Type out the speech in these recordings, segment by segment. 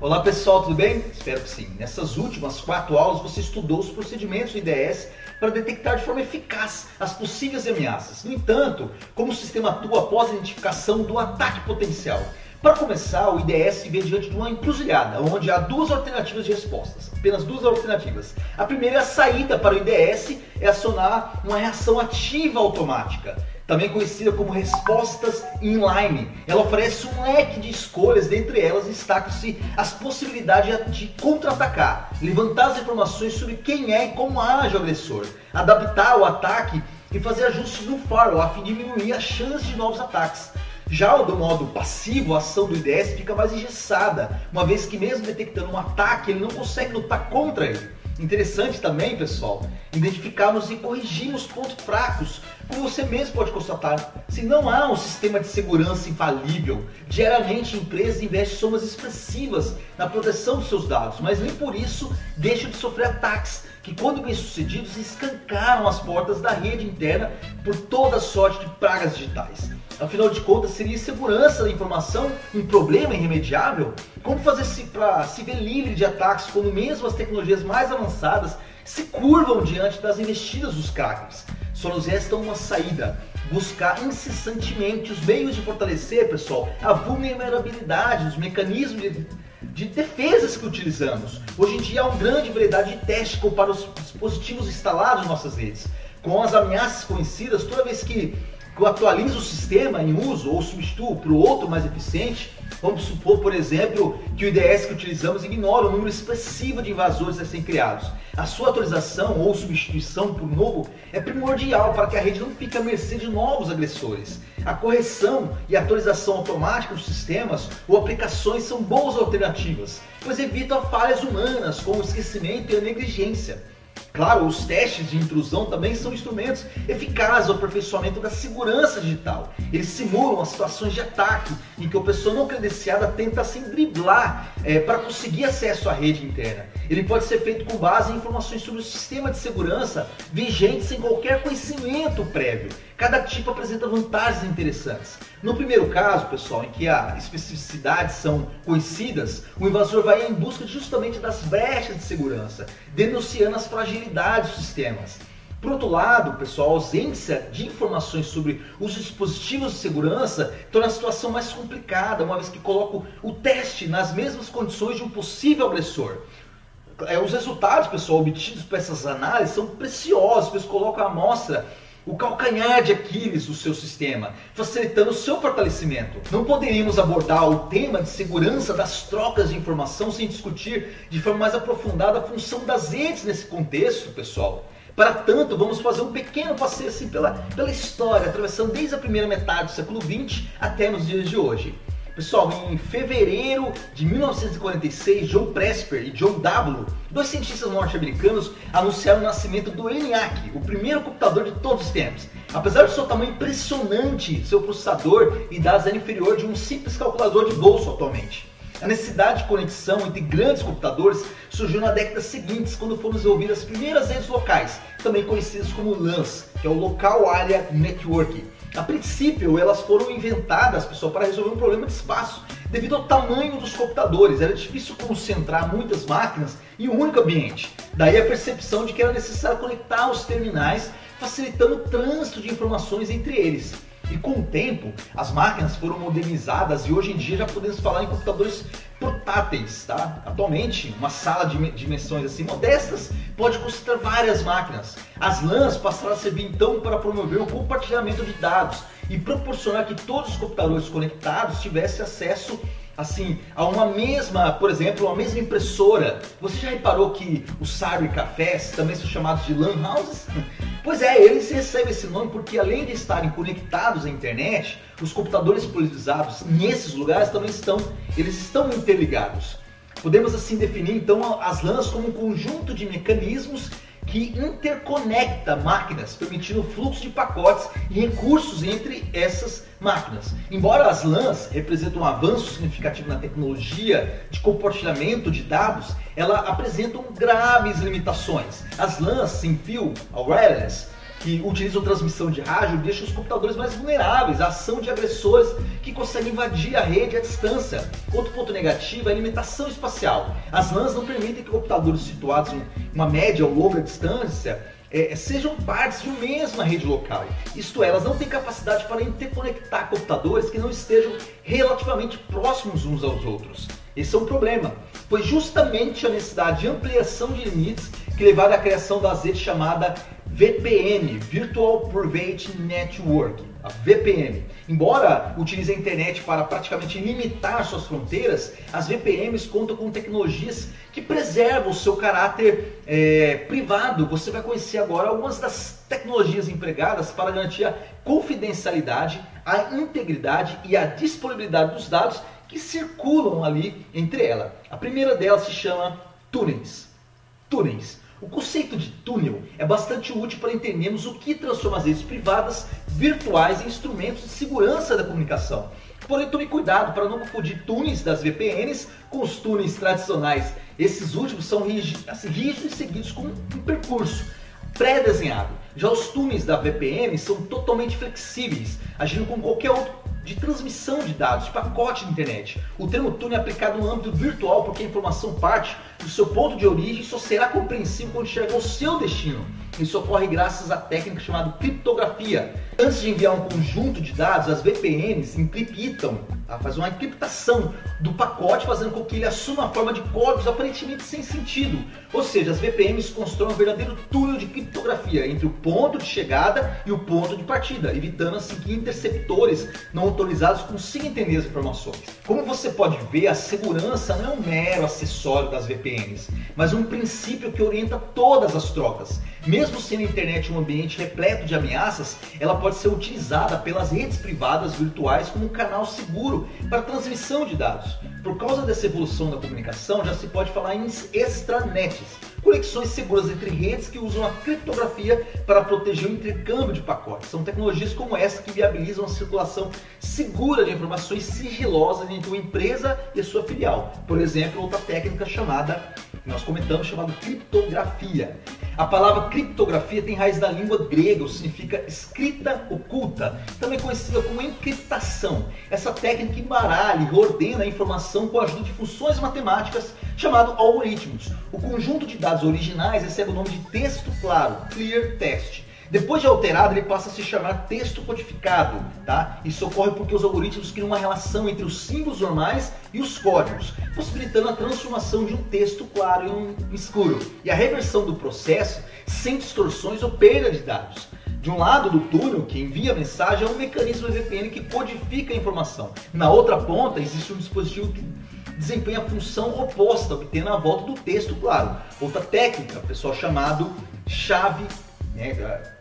Olá pessoal, tudo bem? Espero que sim. Nessas últimas 4 aulas você estudou os procedimentos do IDS para detectar de forma eficaz as possíveis ameaças. No entanto, como o sistema atua após a identificação do ataque potencial? Para começar, o IDS se vê diante de uma encruzilhada, onde há 2 alternativas de respostas. Apenas 2 alternativas. A primeira é a saída para o IDS, é acionar uma reação ativa automática, também conhecida como respostas inline. Ela oferece um leque de escolhas, dentre elas destacam-se as possibilidades de contra-atacar, levantar as informações sobre quem é e como age o agressor, adaptar o ataque e fazer ajustes no firewall a fim de diminuir a chance de novos ataques. Já do modo passivo, a ação do IDS fica mais engessada, uma vez que mesmo detectando um ataque, ele não consegue lutar contra ele. Interessante também, pessoal, identificarmos e corrigirmos pontos fracos, como você mesmo pode constatar. Se não há um sistema de segurança infalível, diariamente empresas investem somas expressivas na proteção dos seus dados, mas nem por isso deixam de sofrer ataques, que quando bem sucedidos escancaram as portas da rede interna por toda sorte de pragas digitais. Afinal de contas, seria segurança da informação um problema irremediável? Como fazer para se ver livre de ataques quando mesmo as tecnologias mais avançadas se curvam diante das investidas dos crackers? Só nos resta uma saída: buscar incessantemente os meios de fortalecer, pessoal, a vulnerabilidade dos mecanismos de defesas que utilizamos. Hoje em dia há uma grande variedade de testes para os dispositivos instalados em nossas redes. Com as ameaças conhecidas, toda vez que eu atualizo o sistema em uso ou substituo por outro mais eficiente, vamos supor, por exemplo, que o IDS que utilizamos ignora o número expressivo de invasores a serem criados. A sua atualização ou substituição por novo é primordial para que a rede não fique à mercê de novos agressores. A correção e a atualização automática dos sistemas ou aplicações são boas alternativas, pois evitam falhas humanas como o esquecimento e a negligência. Claro, os testes de intrusão também são instrumentos eficazes ao aperfeiçoamento da segurança digital. Eles simulam as situações de ataque em que a pessoa não credenciada tenta assim driblar para conseguir acesso à rede interna. Ele pode ser feito com base em informações sobre o sistema de segurança vigente sem qualquer conhecimento prévio. Cada tipo apresenta vantagens interessantes. No primeiro caso, pessoal, em que as especificidades são conhecidas, o invasor vai em busca justamente das brechas de segurança, denunciando as fragilidades dos sistemas. Por outro lado, pessoal, a ausência de informações sobre os dispositivos de segurança torna a situação mais complicada, uma vez que coloca o teste nas mesmas condições de um possível agressor. Os resultados, pessoal, obtidos por essas análises são preciosos, pois colocam à mostra o calcanhar de Aquiles do seu sistema, facilitando o seu fortalecimento. Não poderíamos abordar o tema de segurança das trocas de informação sem discutir de forma mais aprofundada a função das redes nesse contexto, pessoal. Para tanto, vamos fazer um pequeno passeio assim pela história, atravessando desde a primeira metade do século XX até nos dias de hoje. Pessoal, em fevereiro de 1946, John Presper e John W., 2 cientistas norte-americanos, anunciaram o nascimento do ENIAC, o primeiro computador de todos os tempos. Apesar do seu tamanho impressionante, seu processador e dados era inferior de um simples calculador de bolso atualmente. A necessidade de conexão entre grandes computadores surgiu na década seguinte, quando foram desenvolvidas as primeiras redes locais, também conhecidas como LANs, que é o Local Area Network. A princípio, elas foram inventadas, pessoal, para resolver um problema de espaço. Devido ao tamanho dos computadores, era difícil concentrar muitas máquinas em um único ambiente. Daí a percepção de que era necessário conectar os terminais, facilitando o trânsito de informações entre eles. E com o tempo, as máquinas foram modernizadas e hoje em dia já podemos falar em computadores portáteis, tá? Atualmente, uma sala de dimensões assim modestas pode concentrar várias máquinas. As LANs passaram a servir então para promover o compartilhamento de dados e proporcionar que todos os computadores conectados tivessem acesso assim, a uma mesma, por exemplo, uma mesma impressora. Você já reparou que os cybercafés também são chamados de LAN houses? Pois é, eles recebem esse nome porque além de estarem conectados à internet, os computadores pulverizados nesses lugares também estão interligados. Podemos assim definir então as LANs como um conjunto de mecanismos que interconecta máquinas, permitindo o fluxo de pacotes e recursos entre essas máquinas. Embora as LANs representem um avanço significativo na tecnologia de compartilhamento de dados, elas apresentam graves limitações. As LANs sem fio, a wireless, que utilizam transmissão de rádio, deixam os computadores mais vulneráveis à ação de agressores que conseguem invadir a rede à distância. Outro ponto negativo é a limitação espacial. As LANs não permitem que computadores situados em uma média ou longa distância sejam partes de uma mesma rede local. Isto é, elas não têm capacidade para interconectar computadores que não estejam relativamente próximos uns aos outros. Esse é um problema, pois justamente a necessidade de ampliação de limites que levaram à criação da rede chamada VPN, Virtual Private Network, a VPN. Embora utilize a internet para praticamente limitar suas fronteiras, as VPNs contam com tecnologias que preservam o seu caráter privado. Você vai conhecer agora algumas das tecnologias empregadas para garantir a confidencialidade, a integridade e a disponibilidade dos dados que circulam ali entre elas. A primeira delas se chama túneis. O conceito de túnel é bastante útil para entendermos o que transforma as redes privadas virtuais em instrumentos de segurança da comunicação. Porém, tome cuidado para não confundir túneis das VPNs com os túneis tradicionais. Esses últimos são rígidos e seguidos com um percurso pré-desenhado. Já os túneis da VPN são totalmente flexíveis, agindo como qualquer outro de transmissão de dados, de pacote de internet. O termo túnel é aplicado no âmbito virtual porque a informação parte do seu ponto de origem e só será compreensível quando chegar ao seu destino. Isso ocorre graças à técnica chamada criptografia. Antes de enviar um conjunto de dados, as VPNs encriptam, fazem uma encriptação do pacote, fazendo com que ele assuma a forma de códigos aparentemente sem sentido. Ou seja, as VPNs constroem um verdadeiro túnel de criptografia entre o ponto de chegada e o ponto de partida, evitando assim que interceptores não autorizados consigam entender as informações. Como você pode ver, a segurança não é um mero acessório das VPNs, mas um princípio que orienta todas as trocas. Mesmo sendo a internet um ambiente repleto de ameaças, ela pode ser utilizada pelas redes privadas virtuais como um canal seguro para transmissão de dados. Por causa dessa evolução da comunicação, já se pode falar em extranets, conexões seguras entre redes que usam a criptografia para proteger o intercâmbio de pacotes. São tecnologias como essa que viabilizam a circulação segura de informações sigilosas entre uma empresa e a sua filial. Por exemplo, outra técnica chamada criptografia. A palavra criptografia tem raiz da língua grega, significa escrita oculta, também conhecida como encriptação. Essa técnica embaralha e reordena a informação com a ajuda de funções matemáticas chamado algoritmos. O conjunto de dados originais recebe o nome de texto claro, clear text. Depois de alterado, ele passa a se chamar texto codificado, tá? Isso ocorre porque os algoritmos criam uma relação entre os símbolos normais e os códigos, possibilitando a transformação de um texto claro em um escuro e a reversão do processo sem distorções ou perda de dados. De um lado do túnel, que envia a mensagem, é um mecanismo VPN que codifica a informação. Na outra ponta, existe um dispositivo que desempenha a função oposta, obtendo a volta do texto claro. Outra técnica, pessoal, chamado chave,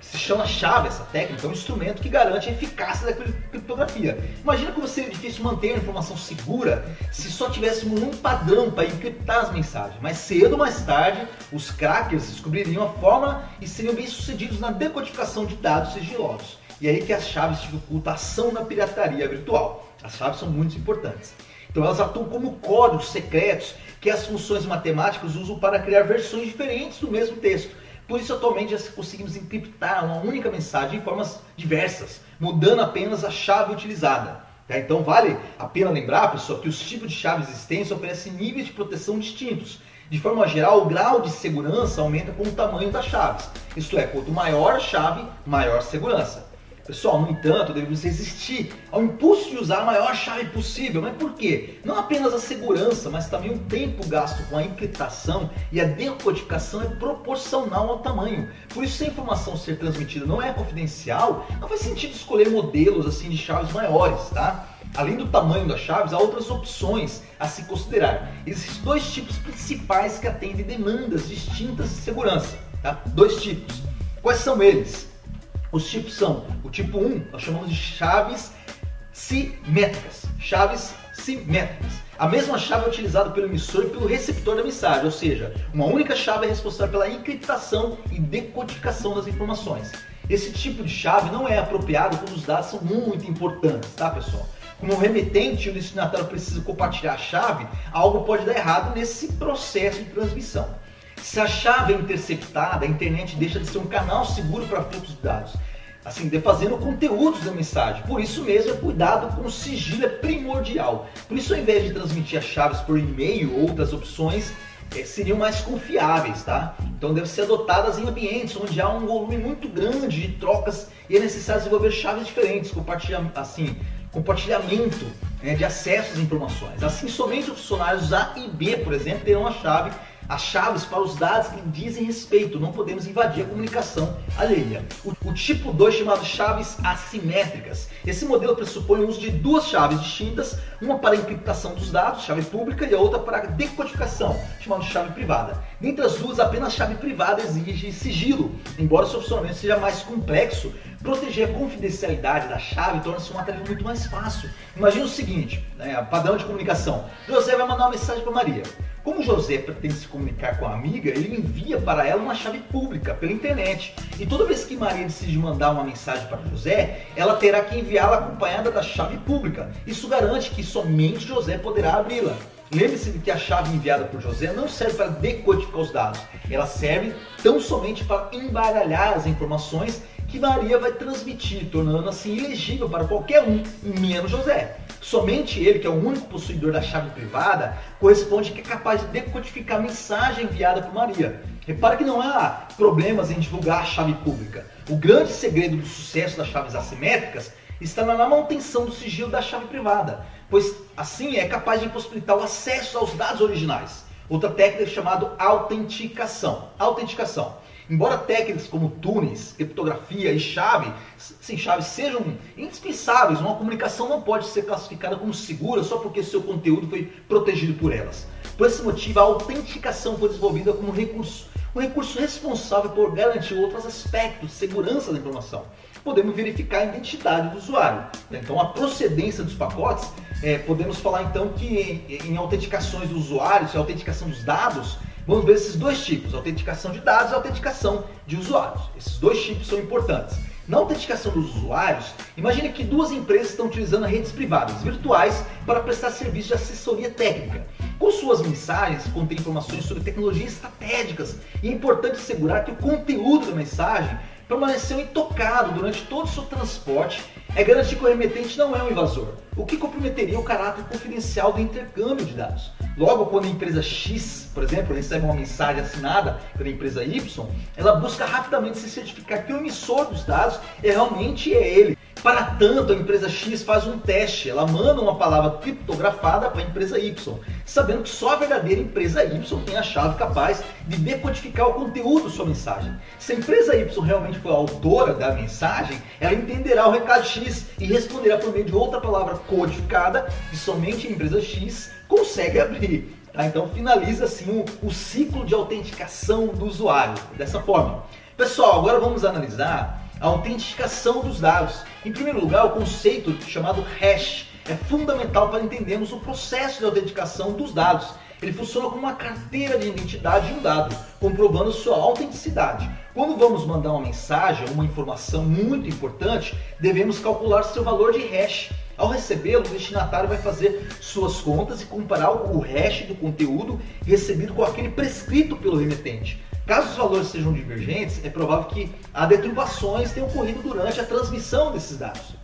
que se chama chave. Essa técnica é um instrumento que garante a eficácia da criptografia. Imagina como seria difícil manter a informação segura se só tivéssemos um padrão para encriptar as mensagens. Mais cedo ou mais tarde, os crackers descobririam a forma e seriam bem-sucedidos na decodificação de dados sigilosos. E aí que as chaves dificultam a ação na pirataria virtual. As chaves são muito importantes. Então elas atuam como códigos secretos que as funções matemáticas usam para criar versões diferentes do mesmo texto. Por isso, atualmente, já conseguimos encriptar uma única mensagem em formas diversas, mudando apenas a chave utilizada. Tá? Então, vale a pena lembrar, pessoal, que os tipos de chaves existentes oferecem níveis de proteção distintos. De forma geral, o grau de segurança aumenta com o tamanho das chaves. Isto é, quanto maior a chave, maior a segurança. Pessoal, no entanto, devemos resistir ao impulso de usar a maior chave possível. Mas por quê? Não apenas a segurança, mas também o tempo gasto com a encriptação e a decodificação é proporcional ao tamanho. Por isso, se a informação ser transmitida não é confidencial, não faz sentido escolher modelos assim de chaves maiores, tá? Além do tamanho das chaves, há outras opções a se considerar. Existem dois tipos principais que atendem demandas distintas de segurança, tá? Dois tipos. Quais são eles? Os tipos são, o tipo 1, nós chamamos de chaves simétricas. Chaves simétricas. A mesma chave é utilizada pelo emissor e pelo receptor da mensagem, ou seja, uma única chave é responsável pela encriptação e decodificação das informações. Esse tipo de chave não é apropriado quando os dados são muito importantes, tá, pessoal? Como o remetente e o destinatário precisam compartilhar a chave, algo pode dar errado nesse processo de transmissão. Se a chave é interceptada, a internet deixa de ser um canal seguro para fluxo de dados, assim, defazendo conteúdos da mensagem. Por isso mesmo, cuidado com o sigilo é primordial. Por isso, ao invés de transmitir as chaves por e-mail ou outras opções, seriam mais confiáveis, tá? Então devem ser adotadas em ambientes onde há um volume muito grande de trocas e é necessário desenvolver chaves diferentes, compartilhamento de acesso às informações. Assim, somente os funcionários A e B, por exemplo, terão as chaves para os dados que dizem respeito, não podemos invadir a comunicação alheia. O tipo 2, chamado chaves assimétricas. Esse modelo pressupõe o uso de duas chaves distintas, uma para a encriptação dos dados, chave pública, e a outra para a decodificação, chamada chave privada. Dentre as duas, apenas a chave privada exige sigilo. Embora o seu funcionamento seja mais complexo, proteger a confidencialidade da chave torna-se uma tarefa muito mais fácil. Imagina o seguinte, padrão de comunicação. José vai mandar uma mensagem para Maria. Como José pretende se comunicar com a amiga, ele envia para ela uma chave pública pela internet. E toda vez que Maria decide mandar uma mensagem para José, ela terá que enviá-la acompanhada da chave pública. Isso garante que somente José poderá abri-la. Lembre-se de que a chave enviada por José não serve para decodificar os dados. Ela serve tão somente para embaralhar as informações que Maria vai transmitir, tornando assim ilegível para qualquer um, menos José. Somente ele, que é o único possuidor da chave privada, corresponde que é capaz de decodificar a mensagem enviada por Maria. Repara que não há problemas em divulgar a chave pública. O grande segredo do sucesso das chaves assimétricas está na manutenção do sigilo da chave privada, pois assim é capaz de possibilitar o acesso aos dados originais. Outra técnica é chamada autenticação. Embora técnicas como túneis, criptografia e chaves sejam indispensáveis, uma comunicação não pode ser classificada como segura só porque seu conteúdo foi protegido por elas. Por esse motivo, a autenticação foi desenvolvida como um recurso responsável por garantir outros aspectos de segurança da informação. Podemos verificar a identidade do usuário. Então, a procedência dos pacotes, podemos falar então que em autenticações dos usuários, a autenticação dos dados, vamos ver esses dois tipos, autenticação de dados e autenticação de usuários. Esses dois tipos são importantes. Na autenticação dos usuários, imagine que duas empresas estão utilizando redes privadas virtuais para prestar serviço de assessoria técnica. Com suas mensagens, contém informações sobre tecnologias estratégicas e é importante assegurar que o conteúdo da mensagem permaneceu intocado durante todo o seu transporte. É garantir que o remetente não é um invasor, o que comprometeria o caráter confidencial do intercâmbio de dados. Logo, quando a empresa X, por exemplo, recebe uma mensagem assinada pela empresa Y, ela busca rapidamente se certificar que o emissor dos dados realmente é ele. Para tanto, a empresa X faz um teste, ela manda uma palavra criptografada para a empresa Y, sabendo que só a verdadeira empresa Y tem a chave capaz de decodificar o conteúdo da sua mensagem. Se a empresa Y realmente for a autora da mensagem, ela entenderá o recado X e responderá por meio de outra palavra codificada que somente a empresa X consegue abrir. Então finaliza assim o ciclo de autenticação do usuário, dessa forma. Pessoal, agora vamos analisar a autenticação dos dados. Em primeiro lugar, o conceito chamado hash é fundamental para entendermos o processo de autenticação dos dados. Ele funciona como uma carteira de identidade de um dado, comprovando sua autenticidade. Quando vamos mandar uma mensagem ou uma informação muito importante, devemos calcular seu valor de hash. Ao recebê-lo, o destinatário vai fazer suas contas e comparar o hash do conteúdo recebido com aquele prescrito pelo remetente. Caso os valores sejam divergentes, é provável que há deturpações tenham ocorrido durante a transmissão desses dados.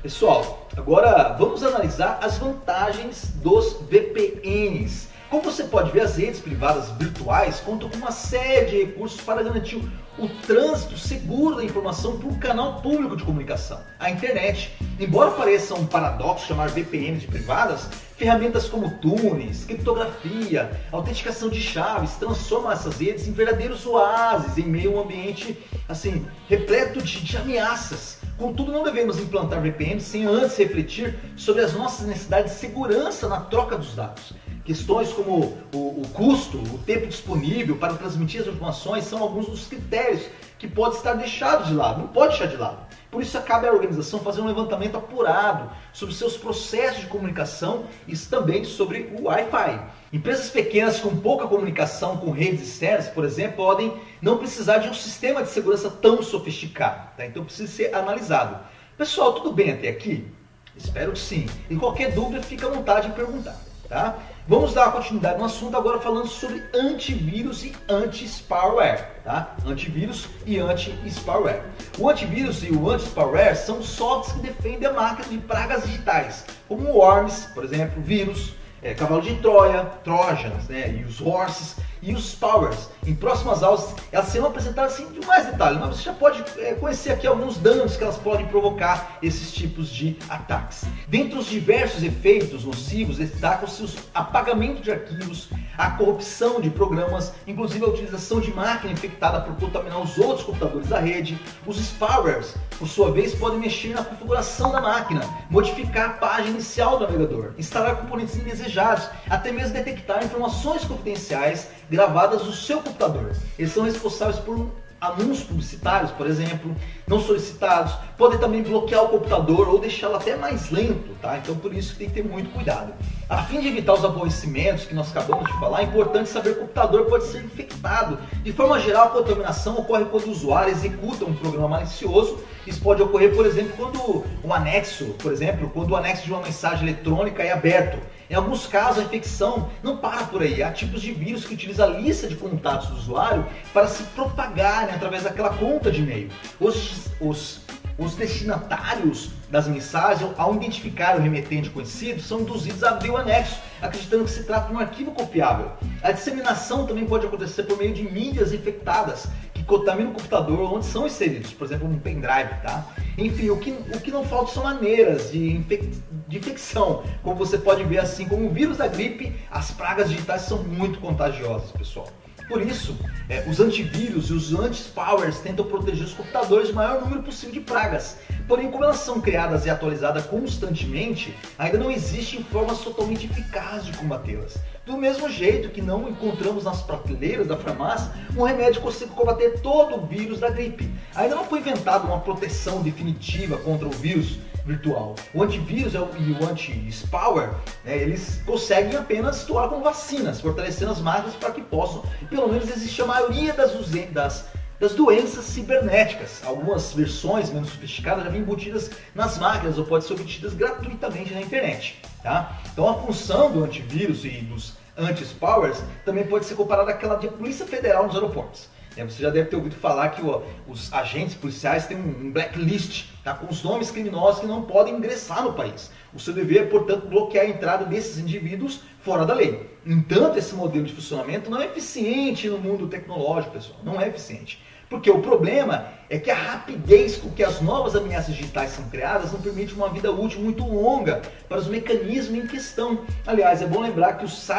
Pessoal, agora vamos analisar as vantagens dos VPNs. Como você pode ver, as redes privadas virtuais contam com uma série de recursos para garantir o trânsito seguro da informação por um canal público de comunicação, a internet. Embora pareça um paradoxo chamar VPNs de privadas, ferramentas como túneis, criptografia, autenticação de chaves transformam essas redes em verdadeiros oásis em meio a um ambiente assim, repleto de ameaças. Contudo, não devemos implantar VPNs sem antes refletir sobre as nossas necessidades de segurança na troca dos dados. Questões como o custo, o tempo disponível para transmitir as informações são alguns dos critérios que pode estar deixado de lado, não pode deixar de lado. Por isso, cabe à organização fazer um levantamento apurado sobre seus processos de comunicação e também sobre o Wi-Fi. Empresas pequenas com pouca comunicação com redes externas, por exemplo, podem não precisar de um sistema de segurança tão sofisticado, tá? Então precisa ser analisado. Pessoal, tudo bem até aqui? Espero que sim. E qualquer dúvida, fica à vontade em perguntar. Tá? Vamos dar continuidade no assunto agora falando sobre antivírus e anti-spyware. Tá? Antivírus e anti-spyware. O antivírus e o anti-spyware são softwares que defendem a máquina de pragas digitais, como worms, por exemplo, vírus, cavalo de Troia, Trojans, né, e os horses e os spywers. Em próximas aulas elas serão apresentadas assim, de mais detalhes, mas você já pode conhecer aqui alguns danos que elas podem provocar esses tipos de ataques. Dentre os diversos efeitos nocivos destacam-se o apagamento de arquivos, a corrupção de programas, inclusive a utilização de máquina infectada por contaminar os outros computadores da rede. Os spywers, por sua vez, podem mexer na configuração da máquina, modificar a página inicial do navegador, instalar componentes indesejados, até mesmo detectar informações confidenciais gravadas no seu computador. Eles são responsáveis por anúncios publicitários, por exemplo, não solicitados, podem também bloquear o computador ou deixá-lo até mais lento, tá? Então por isso tem que ter muito cuidado. A fim de evitar os aborrecimentos que nós acabamos de falar, é importante saber que o computador pode ser infectado. De forma geral, a contaminação ocorre quando o usuário executa um programa malicioso. Isso pode ocorrer, por exemplo, quando o anexo de uma mensagem eletrônica é aberto. Em alguns casos, a infecção não para por aí. Há tipos de vírus que utilizam a lista de contatos do usuário para se propagarem através daquela conta de e-mail. Os destinatários das mensagens, ao identificar o remetente conhecido, são induzidos a abrir o anexo, acreditando que se trata de um arquivo copiável. A disseminação também pode acontecer por meio de mídias infectadas, que contaminam o computador onde são inseridos, por exemplo, um pendrive, tá? Enfim, o que não falta são maneiras de infecção. Como você pode ver, assim como o vírus da gripe, as pragas digitais são muito contagiosas, pessoal. Por isso, os antivírus e os anti-spyware tentam proteger os computadores do maior número possível de pragas. Porém, como elas são criadas e atualizadas constantemente, ainda não existem formas totalmente eficazes de combatê-las. Do mesmo jeito que não encontramos nas prateleiras da farmácia um remédio que consiga combater todo o vírus da gripe. Ainda não foi inventada uma proteção definitiva contra o vírus virtual. O antivírus e o anti-spyware, eles conseguem apenas atuar como vacinas, fortalecendo as máquinas para que possam, pelo menos, existir a maioria das doenças cibernéticas. Algumas versões menos sofisticadas já vêm embutidas nas máquinas ou podem ser obtidas gratuitamente na internet. Tá? Então a função do antivírus e dos anti-spyware também pode ser comparada àquela de Polícia Federal nos aeroportos. Você já deve ter ouvido falar que os agentes policiais têm um blacklist, tá, com os nomes criminosos que não podem ingressar no país. O seu dever é, portanto, bloquear a entrada desses indivíduos fora da lei. Entanto, esse modelo de funcionamento não é eficiente no mundo tecnológico, pessoal. Não é eficiente. Porque o problema é que a rapidez com que as novas ameaças digitais são criadas não permite uma vida útil muito longa para os mecanismos em questão. Aliás, é bom lembrar que os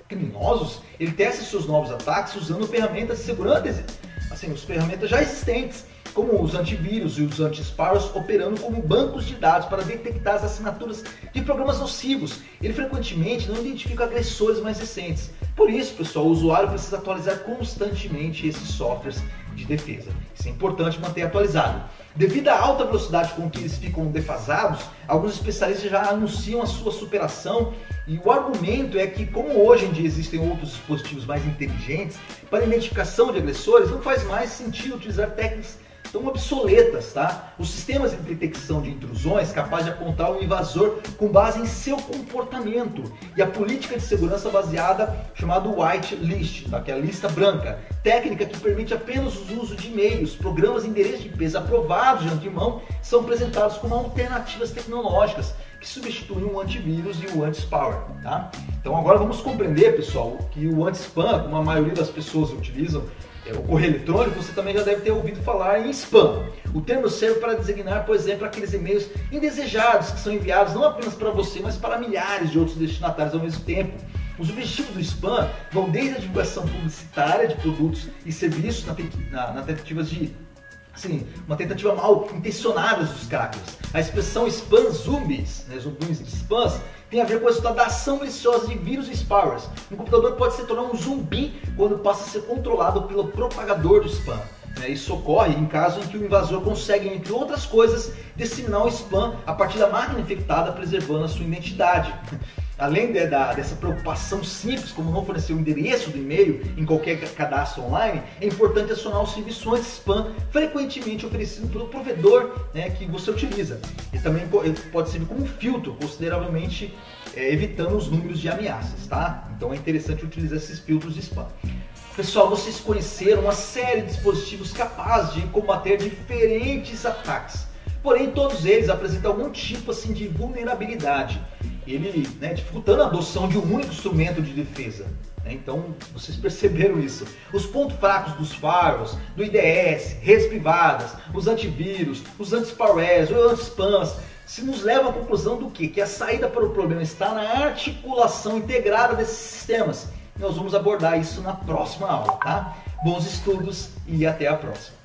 criminosos, ele testam seus novos ataques usando ferramentas de segurança, assim, as ferramentas já existentes, como os antivírus e os anti-spyware, operando como bancos de dados para detectar as assinaturas de programas nocivos. Ele frequentemente não identifica agressores mais recentes. Por isso, pessoal, o usuário precisa atualizar constantemente esses softwares de defesa. Isso é importante manter atualizado. Devido à alta velocidade com que eles ficam defasados, alguns especialistas já anunciam a sua superação, e o argumento é que, como hoje em dia existem outros dispositivos mais inteligentes para a identificação de agressores, não faz mais sentido utilizar técnicas tão obsoletas, tá? Os sistemas de detecção de intrusões capazes de apontar um invasor com base em seu comportamento, e a política de segurança baseada chamada white list, tá? Que é a lista branca, técnica que permite apenas o uso de e-mails, programas e endereços de IP aprovados de antemão, são apresentados como alternativas tecnológicas que substituem o antivírus e o anti-spyware, tá? Então agora vamos compreender, pessoal, que o anti-spam, como a maioria das pessoas utilizam, o correio eletrônico, você também já deve ter ouvido falar em spam. O termo serve para designar, por exemplo, aqueles e-mails indesejados que são enviados não apenas para você, mas para milhares de outros destinatários ao mesmo tempo. Os objetivos do spam vão desde a divulgação publicitária de produtos e serviços na tentativa de uma tentativa mal intencionada dos crackers. A expressão spam zombies, zombies de spams, tem a ver com o resultado da ação maliciosa de vírus e spywares. Um computador pode se tornar um zumbi quando passa a ser controlado pelo propagador do spam. Isso ocorre em caso em que o invasor consegue, entre outras coisas, disseminar o spam a partir da máquina infectada, preservando a sua identidade. Além dessa preocupação simples, como não fornecer o endereço do e-mail em qualquer cadastro online, é importante acionar os serviços anti-spam frequentemente oferecidos pelo provedor que você utiliza. E também pode servir como um filtro, consideravelmente evitando os números de ameaças, tá? Então é interessante utilizar esses filtros de spam. Pessoal, vocês conheceram uma série de dispositivos capazes de combater diferentes ataques. Porém, todos eles apresentam algum tipo de vulnerabilidade, dificultando a adoção de um único instrumento de defesa. Então, vocês perceberam isso. Os pontos fracos dos firewalls, do IDS, redes privadas, os antivírus, os anti-spywares, os anti-spams, se nos levam à conclusão do quê? Que a saída para o problema está na articulação integrada desses sistemas. Nós vamos abordar isso na próxima aula, tá? Bons estudos e até a próxima.